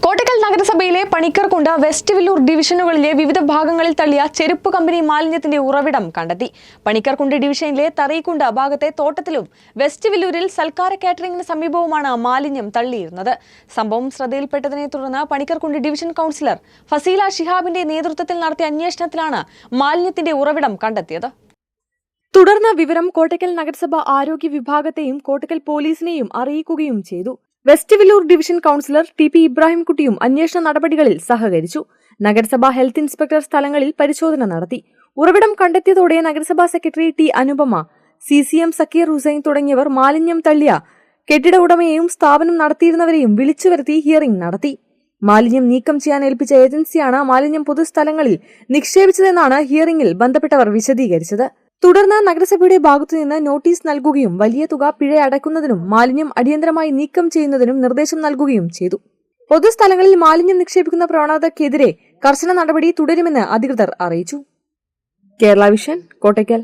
കോട്ടക്കൽ നഗരസഭയിലെ പണിക്കർകുണ്ട് വെസ്റ്റ് വില്ലൂർ ഡിവിഷനുകളിലെ വിവിധ ഭാഗങ്ങളിൽ തള്ളിയ ചെരുപ്പ് കമ്പനി മാലിന്യത്തിന്റെ ഉറവിടം കണ്ടെത്തി. പണിക്കർകുണ്ട് ഡിവിഷനിലെ തറയിക്കുണ്ട് ഭാഗത്തെ തോട്ടത്തിലും വെസ്റ്റ് വില്ലൂരിൽ സൽക്കാര കാറ്ററിംഗിന് സമീപവുമാണ് മാലിന്യം തള്ളിയിരുന്നത്. സംഭവം ശ്രദ്ധയിൽപ്പെട്ടതിനെ തുടർന്ന് പണിക്കർകുണ്ട് ഡിവിഷൻ കൗൺസിലർ ഫസീല ഷിഹാബിന്റെ നേതൃത്വത്തിൽ നടത്തിയ അന്വേഷണത്തിലാണ് മാലിന്യത്തിന്റെ ഉറവിടം കണ്ടെത്തിയത്. തുടർന്ന് വിവരം കോട്ടക്കൽ നഗരസഭ ആരോഗ്യ വിഭാഗത്തെയും കോട്ടക്കൽ പോലീസിനെയും അറിയിക്കുകയും ചെയ്തു. West Villur division councillor TP ഇബ്രാഹിംകുട്ടിയും അന്വേഷണ നടപടികളിൽ സഹകരിച്ചു. നഗരസഭാ ഹെൽത്ത് ഇൻസ്പെക്ടർ സ്ഥലങ്ങളിൽ പരിശോധന നടത്തി. ഉറവിടം കണ്ടെത്തിയതോടെ നഗരസഭാ secretary T Anupama, CCM Zakir Hussain തുടങ്ങിയവർ മാലിന്യം തള്ളിയ കെട്ടിട ഉടമയെയും സ്ഥാപനം നടത്തിയിരുന്നവരെയും വിളിച്ചുവരുത്തി ഹിയറിംഗ് നടത്തി. മാലിന്യം നീക്കം ചെയ്യാൻ ഏൽപ്പിച്ച ഏജൻസിയാണ് മാലിന്യം പൊതുസ്ഥലങ്ങളിൽ നിക്ഷേപിച്ചതെന്നാണ് ഹിയറിംഗിൽ ബന്ധപ്പെട്ടവർ വിശദീകരിച്ചത്. തുടർന്ന് നഗരസഭയുടെ ഭാഗത്തുനിന്ന് നോട്ടീസ് നൽകുകയും വലിയ തുക പിഴ അടയ്ക്കുന്നതിനും മാലിന്യം അടിയന്തരമായി നീക്കം ചെയ്യുന്നതിനും നിർദ്ദേശം നൽകുകയും ചെയ്തു. പൊതുസ്ഥലങ്ങളിൽ മാലിന്യം നിക്ഷേപിക്കുന്ന പ്രവണതയ്ക്കെതിരെ കർശന നടപടി തുടരുമെന്ന് അധികൃതർ അറിയിച്ചു. കേരള വിഷൻ, കോട്ടയ്ക്കൽ.